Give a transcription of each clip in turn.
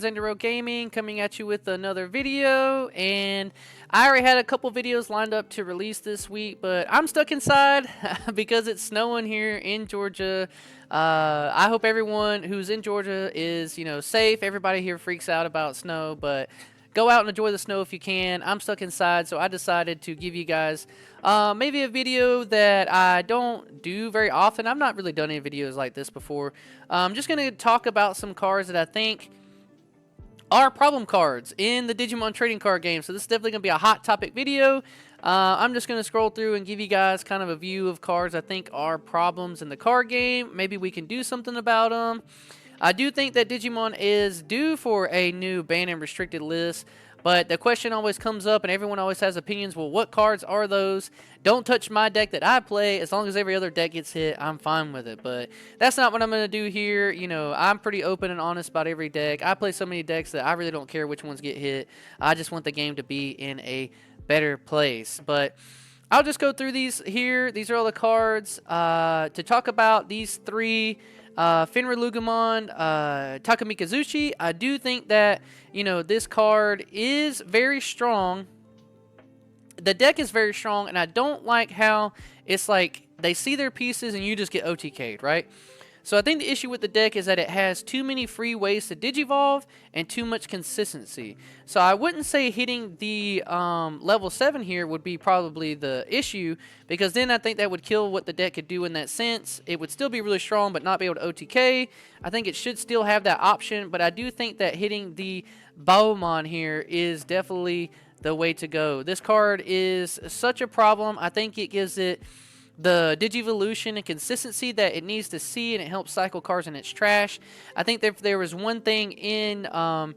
Zendero Gaming coming at you with another video, and I already had a couple videos lined up to release this week, but I'm stuck inside because it's snowing here in Georgia. I hope everyone who's in Georgia is, safe. Everybody here freaks out about snow, but go out and enjoy the snow if you can. I'm stuck inside, so I decided to give you guys maybe a video that I don't do very often. I've not really done any videos like this before. I'm just going to talk about some cards that I think are problem cards in the Digimon trading card game. So this is definitely going to be a hot topic video. I'm just going to scroll through and give you guys kind of a view of cards I think are problems in the card game. Maybe we can do something about them. I do think that Digimon is due for a new banned and restricted list, but the question always comes up and everyone always has opinions. Well, what cards are those? Don't touch my deck that I play. As long as every other deck gets hit, I'm fine with it. But that's not what I'm going to do here. I'm pretty open and honest about every deck. I play so many decks that I really don't care which ones get hit. I just want the game to be in a better place. But I'll just go through these here. These are all the cards. To talk about these three, Fenrir Lugumon, Takamikazuchi. I do think that, this card is very strong. The deck is very strong, and I don't like how it's like they see their pieces and you just get OTK'd, right? So I think the issue with the deck is that it has too many free ways to digivolve and too much consistency. So I wouldn't say hitting the level 7 here would be probably the issue, because then I think that would kill what the deck could do in that sense. It would still be really strong but not be able to OTK. I think it should still have that option, but I do think that hitting the Baomon here is definitely the way to go. This card is such a problem. I think it gives it the Digivolution and consistency that it needs to see, and it helps cycle cards in its trash. I think that if there was one thing in Fenrir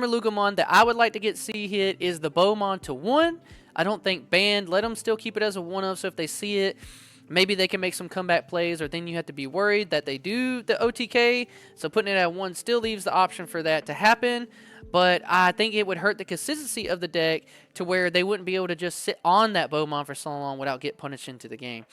Lugumon that I would like to get see hit is the Bowmon to 1. I don't think banned. Let them still keep it as a 1-of, so if they see it, maybe they can make some comeback plays, or then you have to be worried that they do the OTK. So putting it at 1 still leaves the option for that to happen. But I think it would hurt the consistency of the deck to where they wouldn't be able to just sit on that Bowmon for so long without getting punished into the game.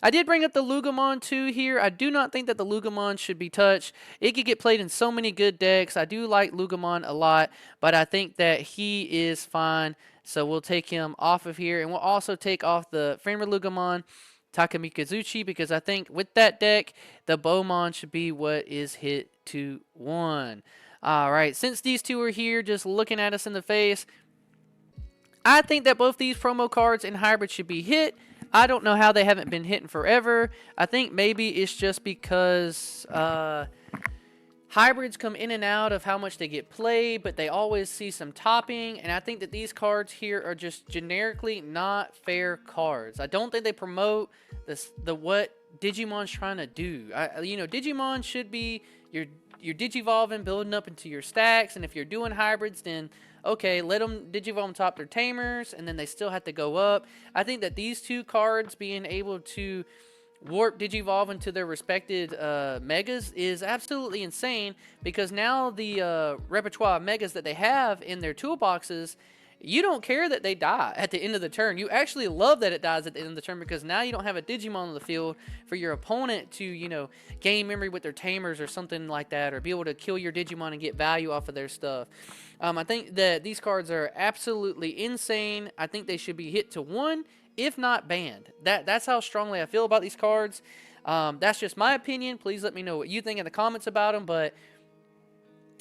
I did bring up the Lugumon too here. I do not think that the Lugumon should be touched. It could get played in so many good decks. I do like Lugumon a lot, but I think that he is fine. So we'll take him off of here, and we'll also take off the Fenrir Lugumon Takamikazuchi, because I think with that deck, the Bowmon should be what is hit to 1. Alright, since these two are here just looking at us in the face, I think that both these promo cards in hybrid should be hit. I don't know how they haven't been hit in forever. I think maybe it's just because hybrids come in and out of how much they get played, but they always see some topping, and I think that these cards here are just generically not fair cards. I don't think they promote what Digimon's trying to do. Digimon should be your digivolving, building up into your stacks, and if you're doing hybrids, then okay, let them digivolve on top their tamers, and then they still have to go up. I think that these two cards being able to warp digivolve into their respected megas is absolutely insane, because now the repertoire of megas that they have in their toolboxes, you don't care that they die at the end of the turn. You actually love that it dies at the end of the turn, because now you don't have a Digimon on the field for your opponent to, gain memory with their tamers or something like that, or be able to kill your Digimon and get value off of their stuff. I think that these cards are absolutely insane. I think they should be hit to 1, if not banned. That's how strongly I feel about these cards. That's just my opinion. Please let me know what you think in the comments about them, but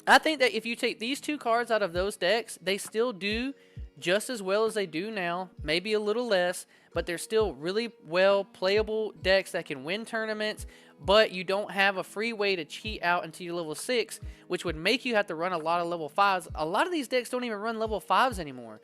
I think that if you take these two cards out of those decks, they still do just as well as they do now, maybe a little less, but they're still really well playable decks that can win tournaments, but you don't have a free way to cheat out until you're level 6, which would make you have to run a lot of level 5s. A lot of these decks don't even run level 5s anymore.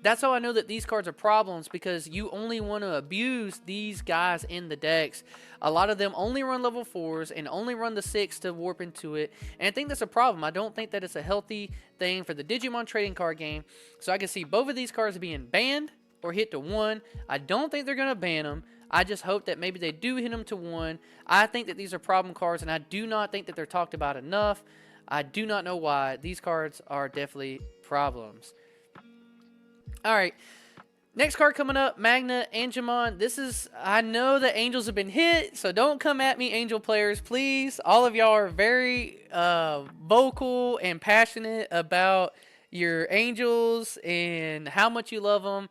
That's how I know that these cards are problems, because you only want to abuse these guys in the decks. A lot of them only run level 4s and only run the 6 to warp into it, and I think that's a problem. I don't think that it's a healthy thing for the Digimon trading card game. So I can see both of these cards being banned or hit to 1. I don't think they're going to ban them. I just hope that maybe they do hit them to 1. I think that these are problem cards, and I do not think that they're talked about enough. I do not know why. These cards are definitely problems. Alright, Next card coming up, Magna Angemon. This is, I know that Angels have been hit, so don't come at me, Angel players, please. All of y'all are very vocal and passionate about your Angels and how much you love them.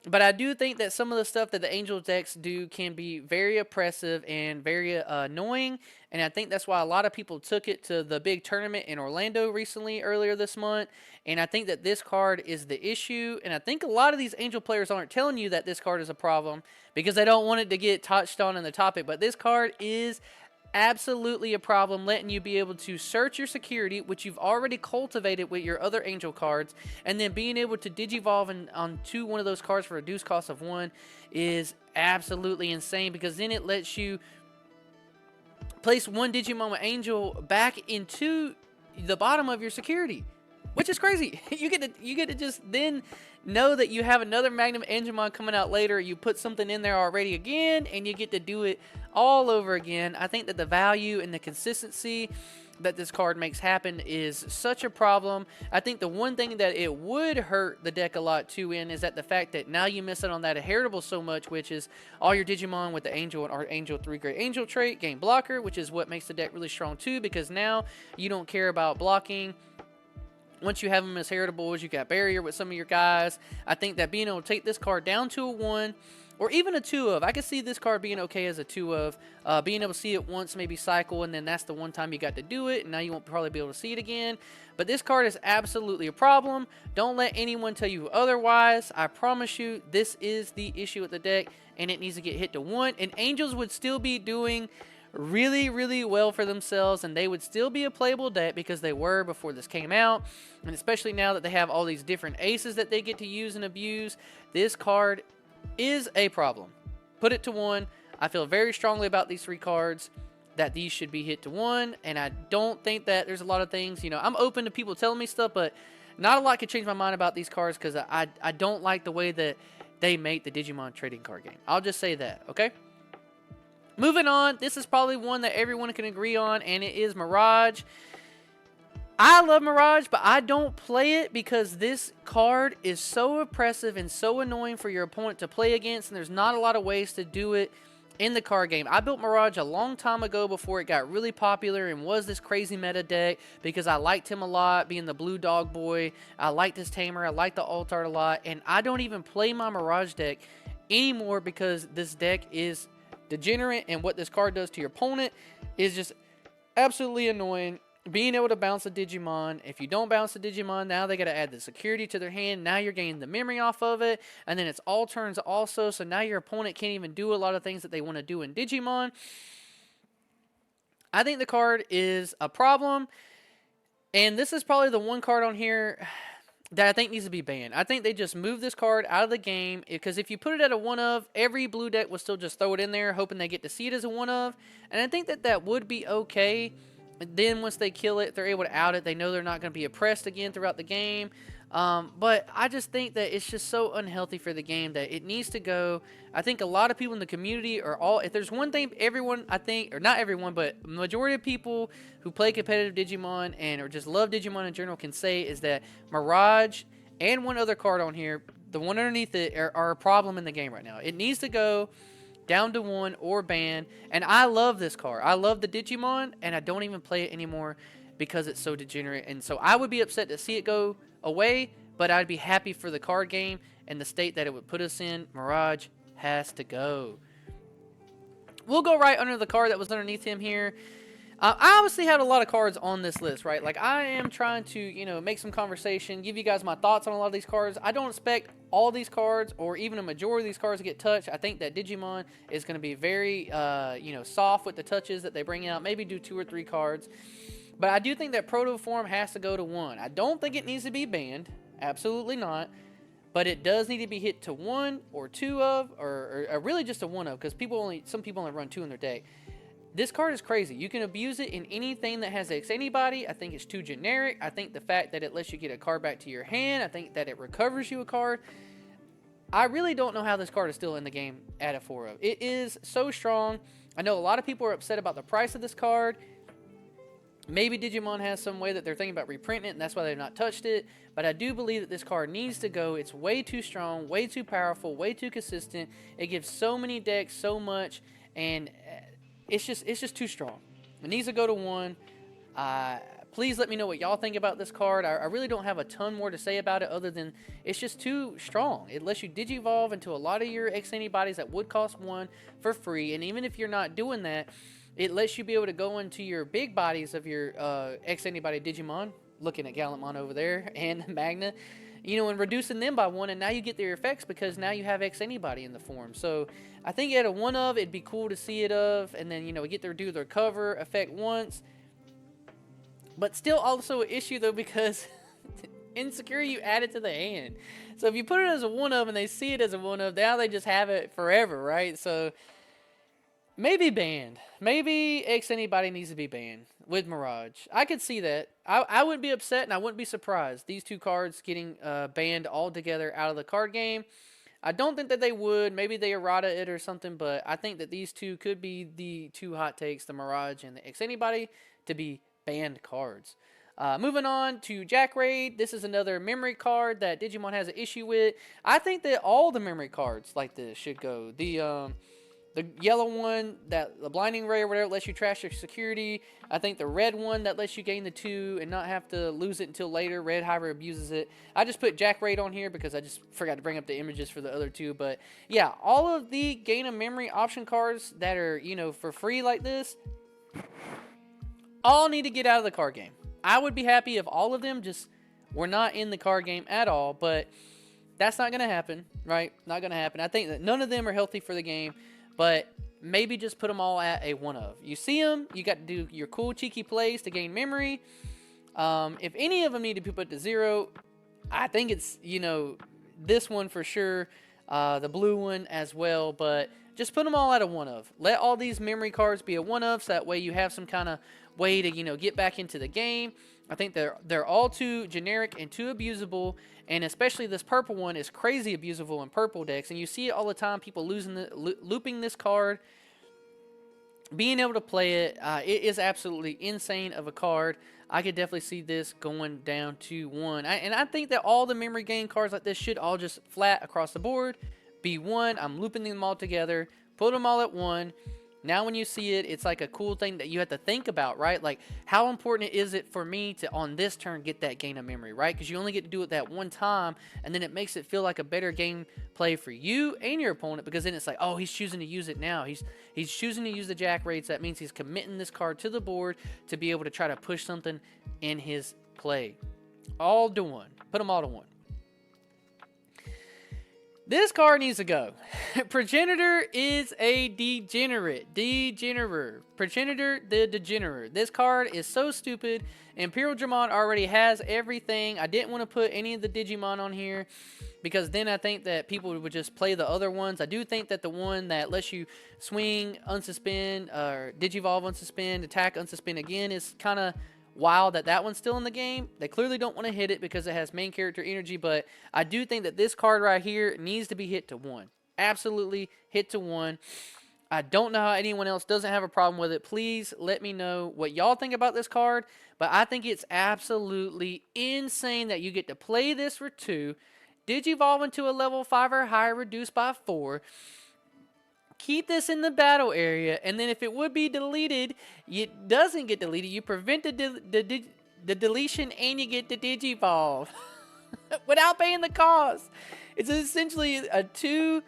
But I do think that some of the stuff that the Angel decks do can be very oppressive and very annoying. And I think that's why a lot of people took it to the big tournament in Orlando recently, earlier this month. And I think that this card is the issue. And I think a lot of these Angel players aren't telling you that this card is a problem because they don't want it to get touched on in the topic. But this card is absolutely a problem, letting you be able to search your security, which you've already cultivated with your other Angel cards, and then being able to digivolve onto one of those cards for a reduced cost of 1 is absolutely insane, because then it lets you place one Digimon with Angel back into the bottom of your security, which is crazy. You get to just then know that you have another Magnum Angemon coming out later. You put something in there already again, and you get to do it all over again. I think that the value and the consistency that this card makes happen is such a problem. I think the one thing that it would hurt the deck a lot too in is that the fact that now you miss out on that heritable so much, which is all your Digimon with the Angel and Archangel 3 Great Angel trait gain blocker, which is what makes the deck really strong too, because now you don't care about blocking. Once you have them as heritables, you got barrier with some of your guys. I think that being able to take this card down to a 1 or even a 2 of, I could see this card being okay as a 2 of, being able to see it once, maybe cycle, and then that's the one time you got to do it, and now you won't probably be able to see it again. But this card is absolutely a problem. Don't let anyone tell you otherwise. I promise you, this is the issue with the deck, and it needs to get hit to 1. And Angels would still be doing really, really well for themselves, and they would still be a playable deck because they were before this came out. And especially now that they have all these different aces that they get to use and abuse, this card is a problem. Put it to 1. I feel very strongly about these 3 cards, that these should be hit to 1, and I don't think that there's a lot of things, I'm open to people telling me stuff, but not a lot could change my mind about these cards, because I don't like the way that they make the Digimon trading card game. I'll just say that, okay? Moving on, this is probably one that everyone can agree on, and it is Mirage. I love Mirage, but I don't play it because this card is so oppressive and so annoying for your opponent to play against, and there's not a lot of ways to do it in the card game. I built Mirage a long time ago before it got really popular and was this crazy meta deck because I liked him a lot, being the blue dog boy. I liked his tamer. I liked the alt art a lot, and I don't even play my Mirage deck anymore because this deck is degenerate, and what this card does to your opponent is just absolutely annoying. Being able to bounce a Digimon. If you don't bounce a Digimon, now they got to add the security to their hand. Now you're gaining the memory off of it. And then it's all turns also. So now your opponent can't even do a lot of things that they want to do in Digimon. I think the card is a problem. And this is probably the one card on here that I think needs to be banned. I think they just move this card out of the game, because if you put it at a 1 of, every blue deck will still just throw it in there hoping they get to see it as a 1 of. And I think that that would be okay. Then once they kill it, they're able to out it. They know they're not going to be oppressed again throughout the game. But I just think that it's just so unhealthy for the game that it needs to go. I think a lot of people in the community are all, if there's one thing everyone, I think, or not everyone, but majority of people who play competitive Digimon and or just love Digimon in general can say is that Mirage and one other card on here, the one underneath it, are a problem in the game right now. It needs to go down to 1 or ban. And I love this card. I love the Digimon, and I don't even play it anymore because it's so degenerate. And so I would be upset to see it go away, but I'd be happy for the card game and the state that it would put us in. Mirage has to go. We'll go right under the card that was underneath him here. I obviously had a lot of cards on this list, right? Like, I am trying to, make some conversation, give you guys my thoughts on a lot of these cards. I don't expect all these cards or even a majority of these cards to get touched. I think that Digimon is going to be very, soft with the touches that they bring out. Maybe do 2 or 3 cards. But I do think that Proto Form has to go to 1. I don't think it needs to be banned. Absolutely not. But it does need to be hit to 1 or 2 of, or really just a 1 of, because some people only run 2 in their deck. This card is crazy. You can abuse it in anything that has X anybody. I think it's too generic. I think the fact that it lets you get a card back to your hand. I think that it recovers you a card. I really don't know how this card is still in the game at a 4 of. It is so strong. I know a lot of people are upset about the price of this card. Maybe Digimon has some way that they're thinking about reprinting it, and that's why they've not touched it. But I do believe that this card needs to go. It's way too strong, way too powerful, way too consistent. It gives so many decks so much, and it's just too strong. It needs to go to 1. Please let me know what y'all think about this card. I really don't have a ton more to say about it other than it's just too strong. It lets you Digivolve into a lot of your X80 bodies that would cost 1 for free, and even if you're not doing that, it lets you be able to go into your big bodies of your X80 body Digimon, looking at Gallantmon over there, and Magna, you know, and reducing them by 1, and now you get their effects because now you have X anybody in the form. So I think at a 1 of, it'd be cool to see it of, and then, you know, get their do their cover effect once. But still also an issue though, because insecure, you add it to the hand. So if you put it as a 1 of and they see it as a 1 of, now they just have it forever, right? So maybe banned. Maybe X anybody needs to be banned with Mirage. I could see that. I wouldn't be upset and I wouldn't be surprised. These 2 cards getting banned altogether out of the card game. I don't think that they would. Maybe they errata it or something, but I think that these 2 could be the 2 hot takes, the Mirage and the X anybody, to be banned cards. Moving on to Jack Raid. This is another memory card that Digimon has an issue with. I think that all the memory cards like this should go. The yellow one, that the blinding ray or whatever, lets you trash your security. I think the red one that lets you gain the 2 and not have to lose it until later. Red Hyper abuses it. I just put Jack Raid on here because I just forgot to bring up the images for the other 2. But yeah, all of the gain a memory option cards that are, you know, for free like this, all need to get out of the card game. I would be happy if all of them just were not in the card game at all, but that's not going to happen, right? Not going to happen. I think that none of them are healthy for the game, but maybe just put them all at a 1 of. You see them, you got to do your cool cheeky plays to gain memory. If any of them need to be put to 0, I think it's, you know, this one for sure, the blue one as well, but just put them all at a 1 of. Let all these memory cards be a 1 of, so that way you have some kind of way to, you know, get back into the game. I think they're all too generic and too abusable, and especially this purple one is crazy abusable in purple decks, and you see it all the time, people looping this card, being able to play it. It is absolutely insane of a card. I could definitely see this going down to 1. And I think that all the memory gain cards like this should all just flat across the board be 1. I'm looping them all together, put them all at 1. Now when you see it, it's like a cool thing that you have to think about, right? Like, how important is it for me to, on this turn, get that gain of memory, right? Because you only get to do it that 1 time, and then it makes it feel like a better game play for you and your opponent, because then it's like, oh, he's choosing to use it now. He's choosing to use the Jack Raids. That means he's committing this card to the board to be able to try to push something in his play. All to 1. Put them all to 1. This card needs to go. Progenitor is a degenerate. Degenerer. Progenitor the Degenerer. This card is so stupid. Imperial Dramon already has everything. I didn't want to put any of the Digimon on here because then I think that people would just play the other ones. I do think that the one that lets you swing, unsuspend, or Digivolve, unsuspend, attack, unsuspend again is kind of wild that one's still in the game. They clearly don't want to hit it because it has main character energy, but I do think that this card right here needs to be hit to 1. Absolutely hit to 1. I don't know how anyone else doesn't have a problem with it. Please let me know what y'all think about this card, but I think it's absolutely insane that you get to play this for 2, Digivolve into a level 5 or higher, reduced by 4, keep this in the battle area, and then if it would be deleted, it doesn't get deleted. You prevent the deletion, and you get the Digivolve without paying the cost. It's essentially a 2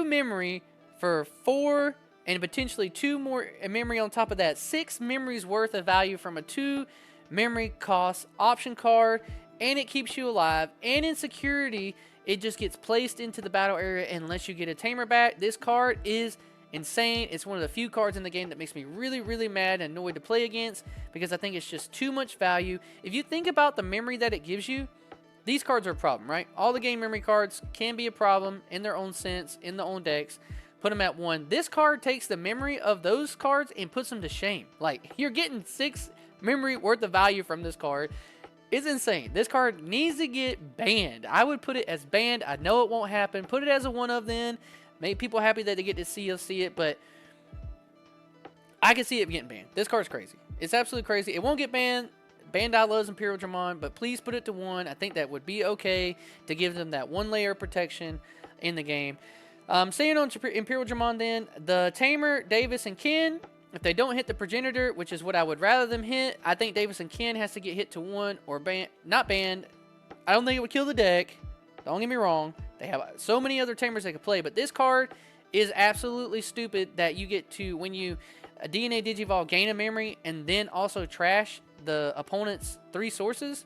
memory for 4, and potentially 2 more memory on top of that. 6 memories worth of value from a 2 memory cost option card, and it keeps you alive. And in security, it just gets placed into the battle area and lets you get a tamer back. This card is insane. It's one of the few cards in the game that makes me really, really mad and annoyed to play against because I think it's just too much value. If you think about the memory that it gives you, these cards are a problem, right? All the game memory cards can be a problem in their own sense, in their own decks. Put them at 1. This card takes the memory of those cards and puts them to shame. Like, you're getting 6 memory worth of value from this card. It's insane. This card needs to get banned. I would put it as banned. I know it won't happen. Put it as a 1 of then. Make people happy that they get to see it, but I can see it getting banned. This card's crazy. It's absolutely crazy. It won't get banned. Bandai loves Imperial Dramon, but please put it to 1. I think that would be okay to give them that 1 layer of protection in the game. Staying on Imperial Dramon then, the Tamer, Davis, and Ken, if they don't hit the Progenitor, which is what I would rather them hit, I think Davis and Ken has to get hit to 1 or not banned. I don't think it would kill the deck. Don't get me wrong. They have so many other Tamers they could play, but this card is absolutely stupid that you get to, when you DNA Digivolve, gain a memory and then also trash the opponent's 3 sources.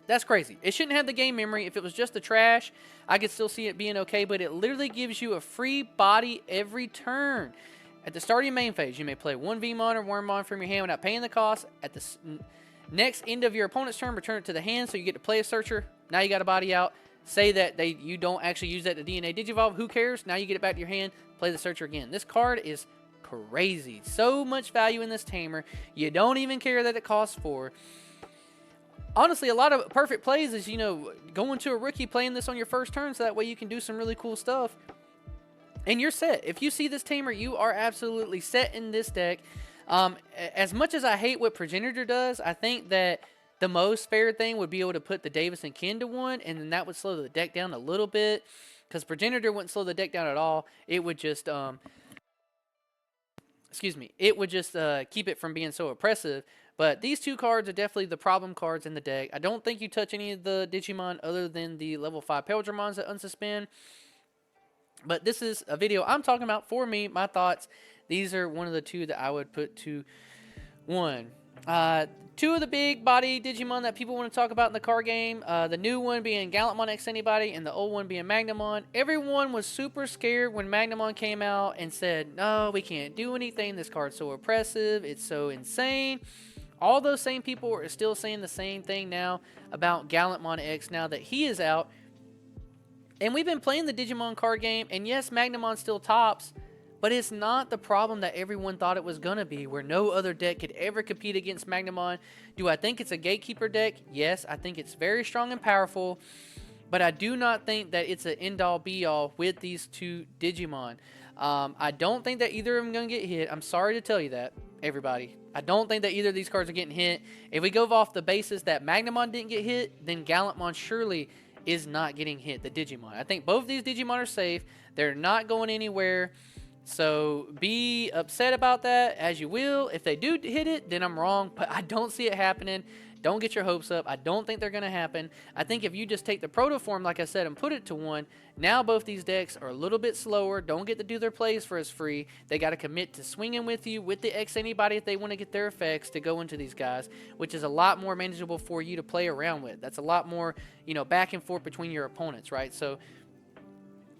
That's crazy. It shouldn't have the game memory. If it was just the trash, I could still see it being okay, but it literally gives you a free body every turn. At the start of your main phase, you may play 1 Vmon or Wormmon from your hand without paying the cost. At the next end of your opponent's turn, return it to the hand so you get to play a Searcher. Now you got a body out. Say that you don't actually use that to DNA Digivolve. Who cares? Now you get it back to your hand. Play the Searcher again. This card is crazy. So much value in this Tamer. You don't even care that it costs 4. Honestly, a lot of perfect plays is, you know, going to a rookie, playing this on your first turn, so that way you can do some really cool stuff. And you're set. If you see this Tamer, you are absolutely set in this deck. As much as I hate what Progenitor does, I think that the most fair thing would be able to put the Davis and Ken to 1, and then that would slow the deck down a little bit. Because Progenitor wouldn't slow the deck down at all. It would just, it would just keep it from being so oppressive. But these 2 cards are definitely the problem cards in the deck. I don't think you touch any of the Digimon other than the level 5 Peldramons that unsuspend. But this is a video I'm talking about for me, my thoughts. These are one of the 2 that I would put to 1. 2 of the big body Digimon that people want to talk about in the card game. The new one being Gallantmon X Anybody and the old one being Magnamon. Everyone was super scared when Magnamon came out and said, no, we can't do anything. This card's so oppressive. It's so insane. All those same people are still saying the same thing now about Gallantmon X now that he is out. And we've been playing the Digimon card game, and yes, Magnamon still tops, but it's not the problem that everyone thought it was going to be, where no other deck could ever compete against Magnamon. Do I think it's a gatekeeper deck? Yes, I think it's very strong and powerful, but I do not think that it's an end-all be-all with these 2 Digimon. I don't think that either of them are going to get hit. I'm sorry to tell you that, everybody. I don't think that either of these cards are getting hit. If we go off the basis that Magnamon didn't get hit, then Gallantmon surely is not getting hit, the Digimon. I think both these Digimon are safe. They're not going anywhere. So be upset about that as you will. If they do hit it, then I'm wrong, but I don't see it happening. Don't get your hopes up. I don't think they're going to happen. I think if you just take the proto form, like I said, and put it to 1, now both these decks are a little bit slower. Don't get to do their plays for as free. They got to commit to swinging with you with the X Anybody if they want to get their effects to go into these guys, which is a lot more manageable for you to play around with. That's a lot more, you know, back and forth between your opponents, right? So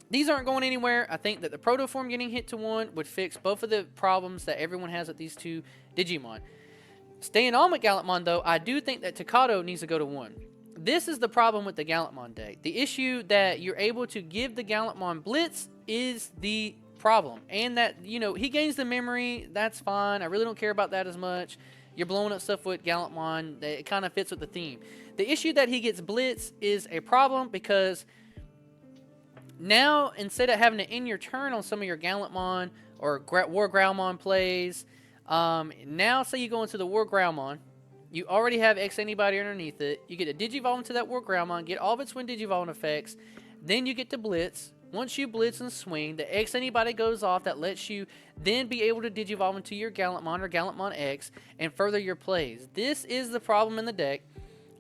these aren't going anywhere. I think that the proto form getting hit to 1 would fix both of the problems that everyone has with these 2 Digimon. Staying on with Gallantmon, though, I do think that Takato needs to go to 1. This is the problem with the Gallantmon deck. The issue that you're able to give the Gallantmon Blitz is the problem. And that, you know, he gains the memory. That's fine. I really don't care about that as much. You're blowing up stuff with Gallantmon. It kind of fits with the theme. The issue that he gets Blitz is a problem because now, instead of having to end your turn on some of your Gallantmon or War Growlmon plays, now say you go into the War Growlmon, you already have X Anybody underneath it, you get to Digivolve into that War Growlmon, get all of its Wind Digivolve effects, then you get to Blitz. Once you Blitz and swing, the X Anybody goes off, that lets you then be able to Digivolve into your Gallantmon or Gallantmon X and further your plays. This is the problem in the deck.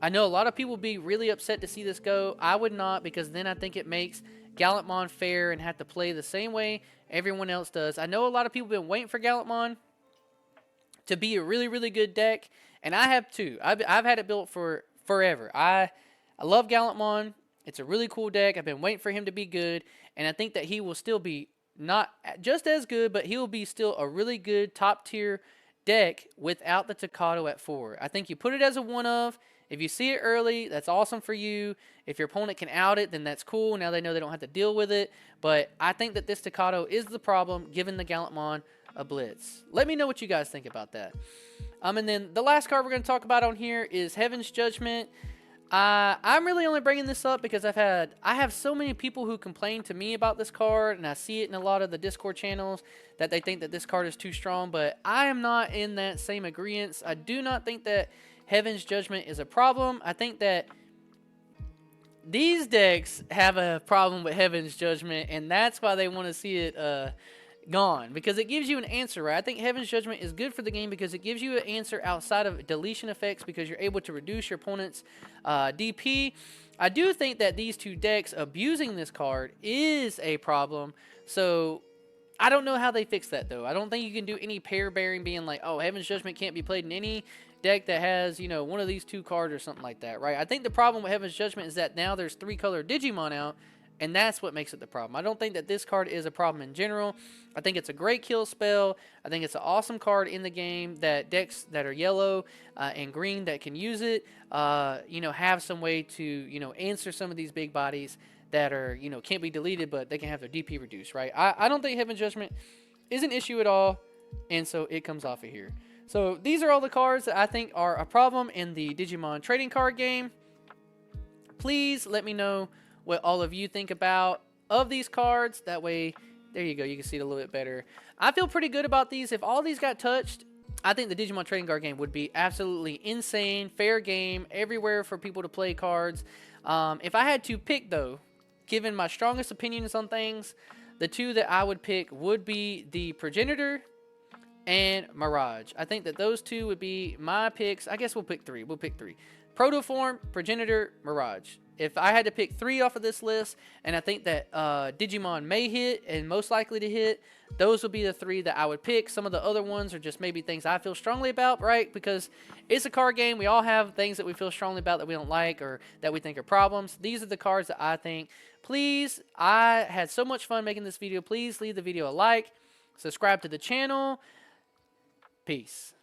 I know a lot of people will be really upset to see this go. I would not, because then I think it makes Gallantmon fair and have to play the same way everyone else does. I know a lot of people have been waiting for Gallantmon to be a really, really good deck, and I have too. I've had it built for forever. I love Gallantmon. It's a really cool deck. I've been waiting for him to be good, and I think that he will still be not just as good, but he will be still a really good top-tier deck without the Takato at 4. I think you put it as a one-of. If you see it early, that's awesome for you. If your opponent can out it, then that's cool. Now they know they don't have to deal with it. But I think that this Takato is the problem, giving the Gallantmon a Blitz. Let me know what you guys think about that. And then the last card we're going to talk about on here is Heaven's Judgment. I'm really only bringing this up because I have so many people who complain to me about this card, and I see it in a lot of the Discord channels that they think that this card is too strong, but I am not in that same agreement. I do not think that Heaven's Judgment is a problem. I think that these decks have a problem with Heaven's Judgment, and that's why they want to see it gone, because it gives you an answer, right? I think Heaven's Judgment is good for the game because it gives you an answer outside of deletion effects, because you're able to reduce your opponent's DP. I do think that these two decks abusing this card is a problem, so I don't know how they fix that, though. I don't think you can do any pair bearing being like, oh, Heaven's Judgment can't be played in any deck that has, you know, one of these two cards or something like that, right? I think the problem with Heaven's Judgment is that now there's 3-color Digimon out, and that's what makes it the problem. I don't think that this card is a problem in general. I think it's a great kill spell. I think it's an awesome card in the game that decks that are yellow and green that can use it, you know, have some way to, you know, answer some of these big bodies that are, you know, can't be deleted, but they can have their DP reduced, right? I don't think Heaven's Judgment is an issue at all, and so it comes off of here. So these are all the cards that I think are a problem in the Digimon trading card game. Please let me know what all of you think about of these cards. That way, there you go, you can see it a little bit better. I feel pretty good about these. If all these got touched, I think the Digimon trading card game would be absolutely insane, fair game, everywhere for people to play cards. If I had to pick, though, given my strongest opinions on things, the two that I would pick would be the Progenitor and Mirage. I think that those two would be my picks. I guess we'll pick three. We'll pick three. Protoform, Progenitor, Mirage. If I had to pick three off of this list, and I think that Digimon may hit and most likely to hit, those would be the three that I would pick. Some of the other ones are just maybe things I feel strongly about, right? Because it's a card game. We all have things that we feel strongly about that we don't like or that we think are problems. These are the cards that I think. Please, I had so much fun making this video. Please leave the video a like. Subscribe to the channel. Peace.